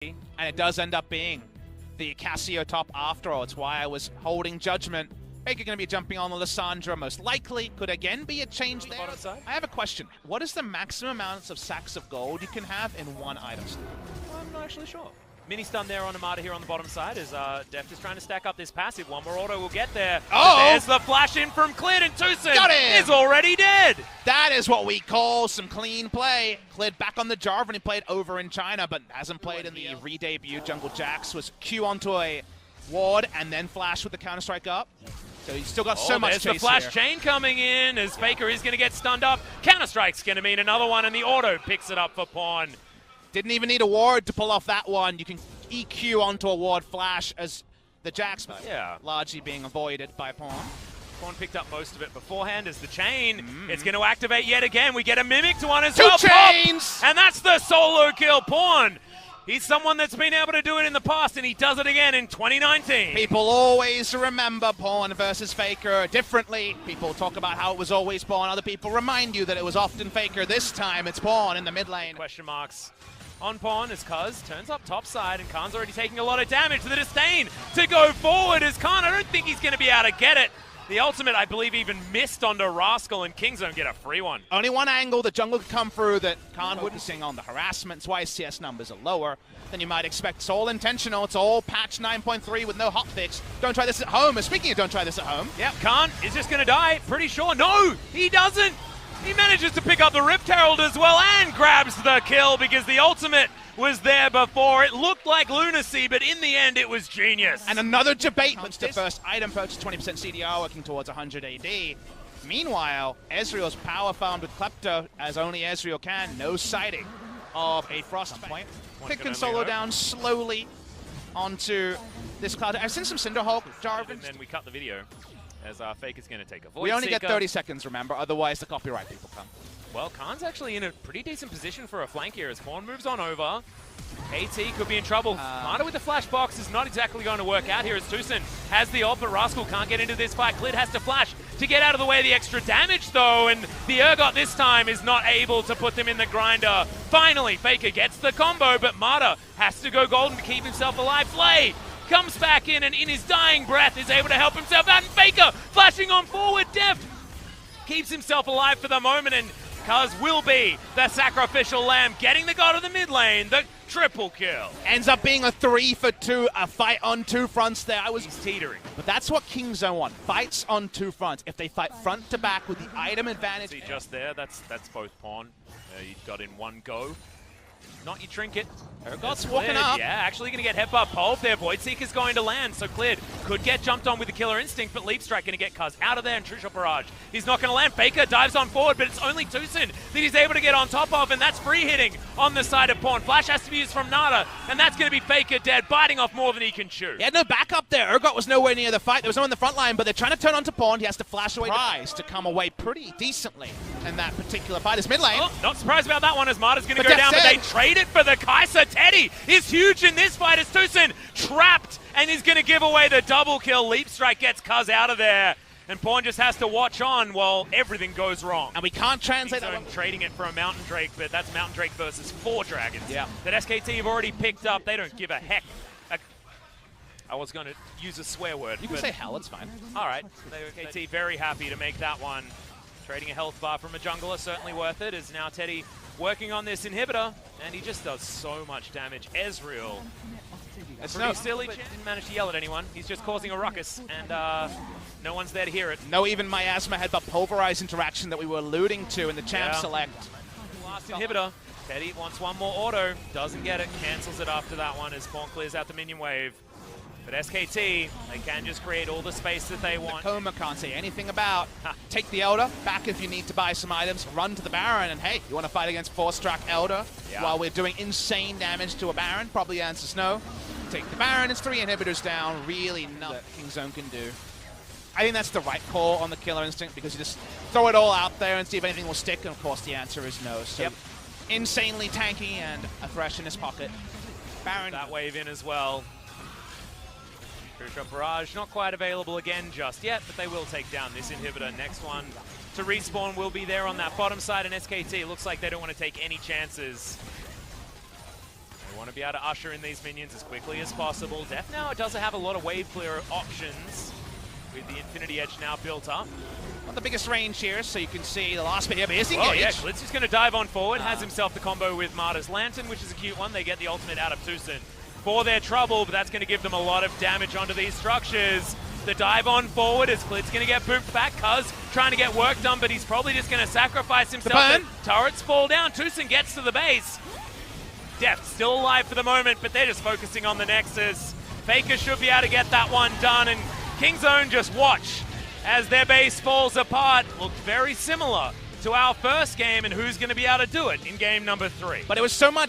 And it does end up being the Casio top after all. It's why I was holding judgment. Faker going to be jumping on the Lissandra most likely. Could again be a change there. I have a question. What is the maximum amounts of sacks of gold you can have in one item? I'm not actually sure. Mini stun there on Amada here on the bottom side as Deft is trying to stack up this passive. One more auto will get there. Oh! There's the flash in from Clid, and Tucson is already dead. That is what we call some clean play. Clid back on the Jarvan. He played over in China, but hasn't played in the re-debut. Jungle Jax was Q onto a ward and then flash with the Counter-Strike up. So he's still got so much chase There's the flash here. chain coming in as Faker is going to get stunned up. Counter-Strike's going to mean another one, and the auto picks it up for Pawn. Didn't even need a ward to pull off that one. You can EQ onto a ward flash as the Jax largely being avoided by Pawn. Pawn picked up most of it beforehand as the chain. It's going to activate yet again. We get a Mimic to one as well. Two chains! And that's the solo kill. Pawn. He's someone that's been able to do it in the past, and he does it again in 2019. People always remember Pawn versus Faker differently. People talk about how it was always Pawn. Other people remind you that it was often Faker. This time it's Pawn in the mid lane. Question marks on Pawn as Kuz turns up top side, and Khan's already taking a lot of damage. The disdain to go forward as Khan, I don't think he's going to be able to get it. The ultimate, I believe, even missed onto Rascal, and Kingzone get a free one. Only one angle the jungle could come through that Khan wouldn't sing on the harassment. That's why his CS numbers are lower than you might expect. It's all intentional. It's all patch 9.3 with no hotfix. Don't try this at home. And speaking of don't try this at home. Yep, Khan is just going to die, pretty sure. No, he doesn't. He manages to pick up the Rift Herald as well and grabs the kill because the ultimate was there before. It looked like lunacy, but in the end, it was genius. And another debate. That's the first item purchase, 20% CDR, working towards 100 AD. Meanwhile, Ezreal's power farmed with Klepto, as only Ezreal can. No sighting of a Frostbite. Pick can solo down slowly onto this cloud. I've seen some Cinderhawk, Jarvan. And then we cut the video as Faker's going to take a voice. We only get 30 seconds, remember, otherwise the copyright people come. Well, Khan's actually in a pretty decent position for a flank here as Pawn moves on over. AT could be in trouble. Marta with the flash box is not exactly going to work out here as Tucson has the ult, but Rascal can't get into this fight. Clid has to flash to get out of the way of the extra damage, though, and the Urgot this time is not able to put them in the grinder. Finally, Faker gets the combo, but Marta has to go golden to keep himself alive. Flay comes back in, and in his dying breath is able to help himself out, and Faker flashing on forward. Deft keeps himself alive for the moment, and Kuz will be the sacrificial lamb, getting the god of the mid lane, the triple kill. Ends up being a 3 for 2, a fight on two fronts there. He's teetering. But that's what Kingzone want, fights on two fronts. If they fight front to back with the item advantage. See just there, that's both Pawn. You got in one go. Not your trinket. Urgot's walking up. Yeah, actually going to get headbutt pulp there. Void Seeker's going to land, so Clid could get jumped on with the Killer Instinct, but Leap Strike going to get Kuz out of there, and True Shot Barrage. He's not going to land. Faker dives on forward, but it's only Tucson that he's able to get on top of, and that's free hitting on the side of Pawn. Flash has to be used from Nada, and that's going to be Faker dead, biting off more than he can chew. He had no backup there. Urgot was nowhere near the fight. There was no one in the front line, but they're trying to turn onto Pawn. He has to flash away to come away pretty decently in that particular fight. His mid lane. Oh, not surprised about that one as Marta's going to go down, but they trade it for the Kai'Sa. Teddy is huge in this fight as Tucson trapped and is going to give away the double kill. Leap Strike gets Kuz out of there, and Pawn just has to watch on while everything goes wrong. And we can't translate that one. Trading it for a Mountain Drake, but that's Mountain Drake versus 4 dragons. Yeah. That SKT have already picked up. They don't give a heck. I was going to use a swear word. You can say hell, it's fine. All right. SKT very happy to make that one. Trading a health bar from a jungler, certainly worth it, as now Teddy working on this inhibitor, and he just does so much damage. Ezreal, pretty silly, didn't manage to yell at anyone. He's just causing a ruckus, and no one's there to hear it. No even miasma headbutt pulverize interaction that we were alluding to in the champ select. Last inhibitor. Teddy wants one more auto, doesn't get it, cancels it after that one as Pawn clears out the minion wave. But SKT, they can just create all the space that they want. The Coma can't say anything about. Take the Elder, back if you need to buy some items, run to the Baron, and hey, you want to fight against 4-struck Elder while we're doing insane damage to a Baron? Probably the answer's no. Take the Baron, it's 3 inhibitors down, really nothing Kingzone can do. I think that's the right call on the Killer Instinct because you just throw it all out there and see if anything will stick, and of course the answer is no. So insanely tanky and a Thresh in his pocket. Baron. That wave in as well. True Shot Barrage not quite available again just yet, but they will take down this inhibitor. Next one to respawn will be there on that bottom side, and SKT looks like they don't want to take any chances. want to be able to usher in these minions as quickly as possible. Def now doesn't have a lot of wave clear options with the Infinity Edge now built up. Not the biggest range here, so you can see the last bit here, but is engaged. Oh yeah, Glitz is going to dive on forward, has himself the combo with Marta's Lantern, which is a cute one. They get the ultimate out of Tucson for their trouble, but that's going to give them a lot of damage onto these structures. The dive on forward is Glitz going to get booped back. Cuz trying to get work done, but he's probably just going to sacrifice himself. Turrets fall down. Tucson gets to the base. Def still alive for the moment, but they're just focusing on the Nexus. Faker should be able to get that one done, and Kingzone just watch as their base falls apart. Looked very similar to our first game, and who's going to be able to do it in game number 3. But it was so much